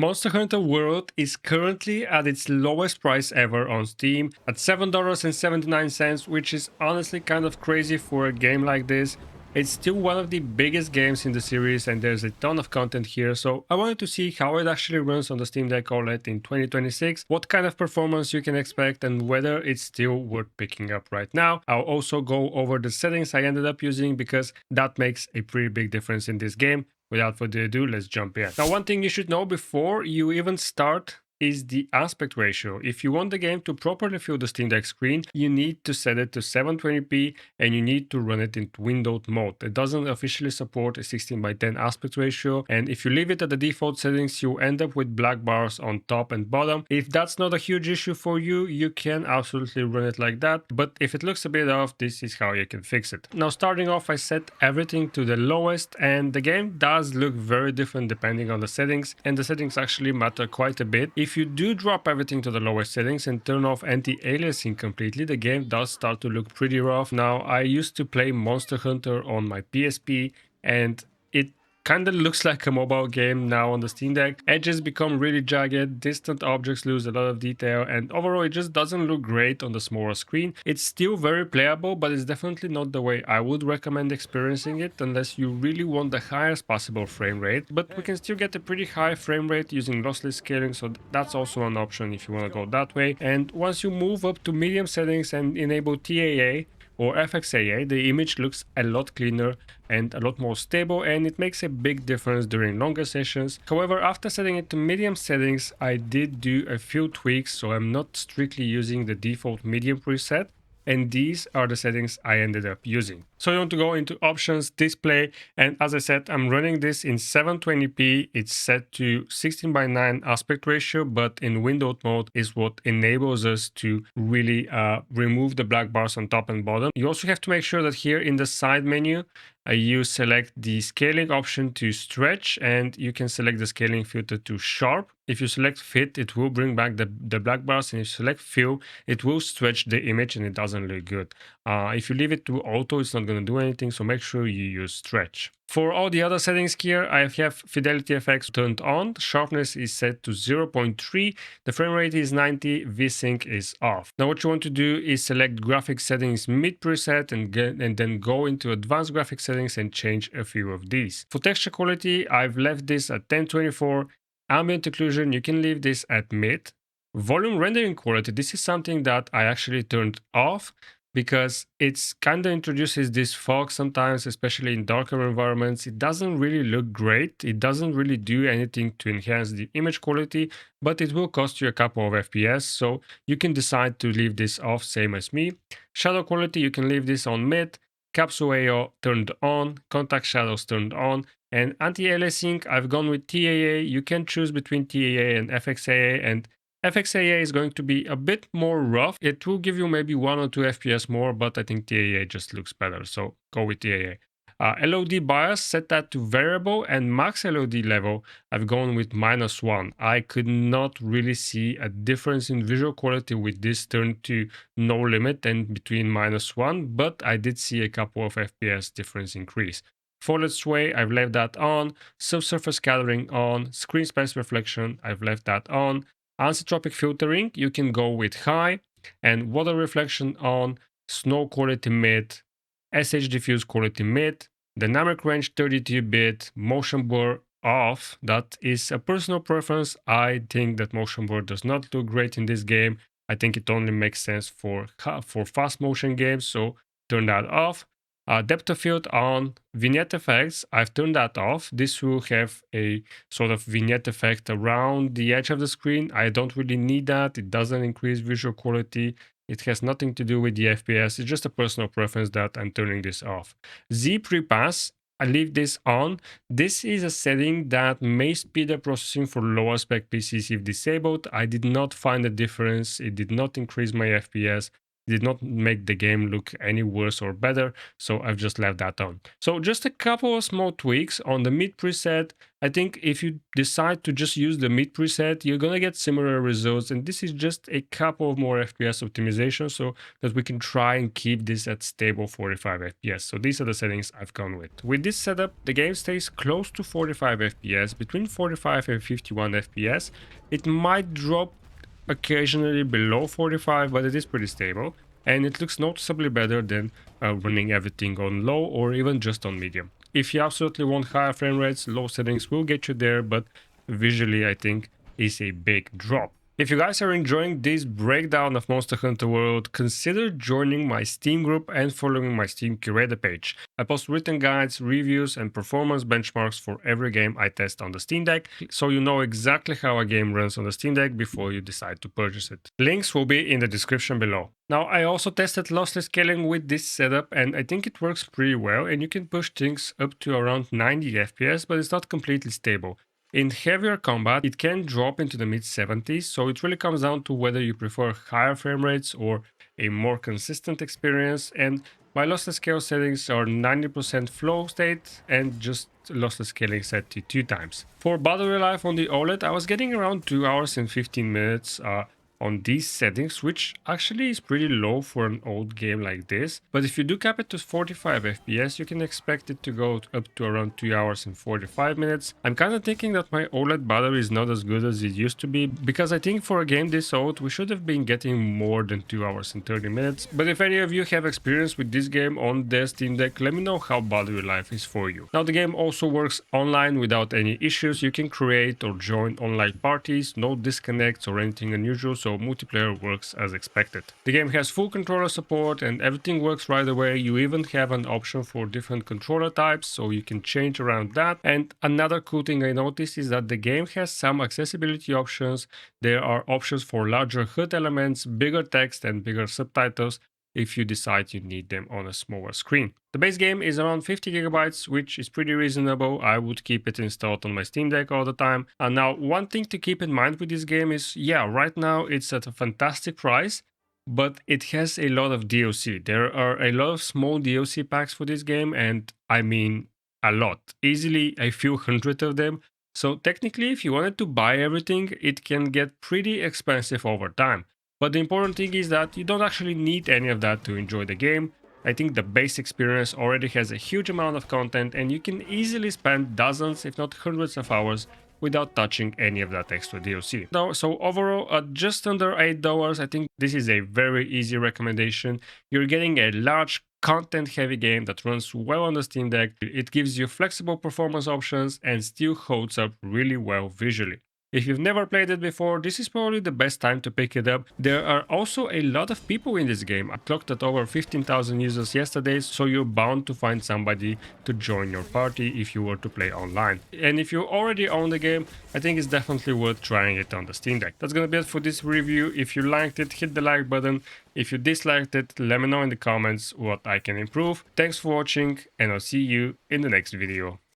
Monster Hunter World is currently at its lowest price ever on Steam at $7.79, which is honestly kind of crazy for a game like this. It's still one of the biggest games in the series and there's a ton of content here, so I wanted to see how it actually runs on the Steam Deck OLED in 2026, what kind of performance you can expect and whether it's still worth picking up right now. I'll also go over the settings I ended up using because that makes a pretty big difference in this game. Without further ado, let's jump in. Now, one thing you should know before you even start is the aspect ratio. If you want the game to properly fill the Steam Deck screen, you need to set it to 720p and you need to run it in windowed mode. It doesn't officially support a 16:10 aspect ratio, and if you leave it at the default settings, you end up with black bars on top and bottom. If that's not a huge issue for you, you can absolutely run it like that, but if it looks a bit off, this is how you can fix it. Now, starting off, I set everything to the lowest, and the game does look very different depending on the settings, and the settings actually matter quite a bit. If you do drop everything to the lowest settings and turn off anti-aliasing completely, the game does start to look pretty rough. Now, I used to play Monster Hunter on my PSP, and it kind of looks like a mobile game now on the Steam Deck. Edges become really jagged, distant objects lose a lot of detail, and overall it just doesn't look great on the smaller screen. It's still very playable, but it's definitely not the way I would recommend experiencing it unless you really want the highest possible frame rate. But we can still get a pretty high frame rate using lossless scaling, so that's also an option if you want to go that way. And once you move up to medium settings and enable TAA, or FXAA, the image looks a lot cleaner and a lot more stable, and it makes a big difference during longer sessions. However, after setting it to medium settings, I did do a few tweaks, so I'm not strictly using the default medium preset, and these are the settings I ended up using. So you want to go into options, display, and as I said, I'm running this in 720p. It's set to 16:9 aspect ratio, but in windowed mode is what enables us to really remove the black bars on top and bottom. You also have to make sure that here in the side menu, you select the scaling option to stretch, and you can select the scaling filter to sharp. If you select fit, it will bring back the black bars, and if you select fill, it will stretch the image and it doesn't look good. If you leave it to auto, it's not going to do anything, so make sure you use stretch. For all the other settings here, I have fidelity effects turned on, sharpness is set to 0.3, the frame rate is 90, VSync is off. Now what you want to do is select graphics settings mid preset and then go into advanced graphics settings and change a few of these. For texture quality, I've left this at 1024, ambient occlusion, you can leave this at mid. Volume rendering quality, this is something that I actually turned off because it's kind of introduces this fog sometimes, especially in darker environments. It doesn't really look great. It doesn't really do anything to enhance the image quality, but it will cost you a couple of FPS, so you can decide to leave this off, same as me. Shadow quality, you can leave this on mid. Capsule AO turned on, contact shadows turned on, and anti-aliasing, I've gone with TAA. You can choose between TAA and FXAA, and FXAA is going to be a bit more rough. It will give you maybe 1 or 2 FPS more, but I think TAA just looks better, so go with TAA. LOD bias, set that to variable, and max LOD level, I've gone with -1. I could not really see a difference in visual quality with this turned to no limit and between -1, but I did see a couple of FPS difference increase. Folded sway, I've left that on. Subsurface scattering on. Screen space reflection, I've left that on. Anisotropic filtering, you can go with high, and water reflection on, snow quality mid, SH diffuse quality mid, dynamic range 32-bit, motion blur off. That is a personal preference. I think that motion blur does not look great in this game. I think it only makes sense for fast motion games, so turn that off. Depth of field on. Vignette effects, I've turned that off. This will have a sort of vignette effect around the edge of the screen. I don't really need that. It doesn't increase visual quality. It has nothing to do with the FPS. It's just a personal preference that I'm turning this off. Z pre-pass, I leave this on. This is a setting that may speed up processing for lower spec PCs if disabled. I did not find a difference. It did not increase my FPS. did not make the game look any worse or better, so I've just left that on. So just a couple of small tweaks on the mid preset. I think if you decide to just use the mid preset, you're gonna get similar results, and this is just a couple of more FPS optimization so that we can try and keep this at stable 45 FPS. So these are the settings I've gone with. With this setup, the game stays close to 45 FPS, between 45 and 51 FPS. It might drop occasionally below 45, but it is pretty stable, and it looks noticeably better than running everything on low or even just on medium. If you absolutely want higher frame rates, low settings will get you there, but visually I think is a big drop. If you guys are enjoying this breakdown of Monster Hunter World, consider joining my Steam group and following my Steam curator page. I post written guides, reviews, and performance benchmarks for every game I test on the Steam Deck, so you know exactly how a game runs on the Steam Deck before you decide to purchase it. Links will be in the description below. Now, I also tested Lossless Scaling with this setup, and I think it works pretty well, and you can push things up to around 90 FPS, but it's not completely stable. In heavier combat, it can drop into the mid-70s, so it really comes down to whether you prefer higher frame rates or a more consistent experience, and my lossless scale settings are 90% flow state and just lossless scaling set to 2 times. For battery life on the OLED, I was getting around 2 hours and 15 minutes on these settings, which actually is pretty low for an old game like this. But if you do cap it to 45 FPS, you can expect it to go up to around 2 hours and 45 minutes. I'm kind of thinking that my OLED battery is not as good as it used to be, because I think for a game this old, we should have been getting more than 2 hours and 30 minutes. But if any of you have experience with this game on the Steam Deck, let me know how battery life is for you. Now, the game also works online without any issues. You can create or join online parties, no disconnects or anything unusual, so multiplayer works as expected. The game has full controller support and everything works right away. You even have an option for different controller types, so you can change around that. And another cool thing I noticed is that the game has some accessibility options. There are options for larger HUD elements, bigger text, and bigger subtitles if you decide you need them on a smaller screen. The base game is around 50 gigabytes, which is pretty reasonable. I would keep it installed on my Steam Deck all the time. And now, one thing to keep in mind with this game is, yeah, right now it's at a fantastic price, but it has a lot of DLC. There are a lot of small DLC packs for this game, and I mean a lot. Easily a few hundred of them. So technically, if you wanted to buy everything, it can get pretty expensive over time. But the important thing is that you don't actually need any of that to enjoy the game. I think the base experience already has a huge amount of content, and you can easily spend dozens, if not hundreds of hours without touching any of that extra DLC. So overall, at just under $8, I think this is a very easy recommendation. You're getting a large content-heavy game that runs well on the Steam Deck. It gives you flexible performance options and still holds up really well visually. If you've never played it before, this is probably the best time to pick it up. There are also a lot of people in this game. I clocked at over 15,000 users yesterday, so you're bound to find somebody to join your party if you were to play online. And if you already own the game, I think it's definitely worth trying it on the Steam Deck. That's gonna be it for this review. If you liked it, hit the like button. If you disliked it, let me know in the comments what I can improve. Thanks for watching, and I'll see you in the next video.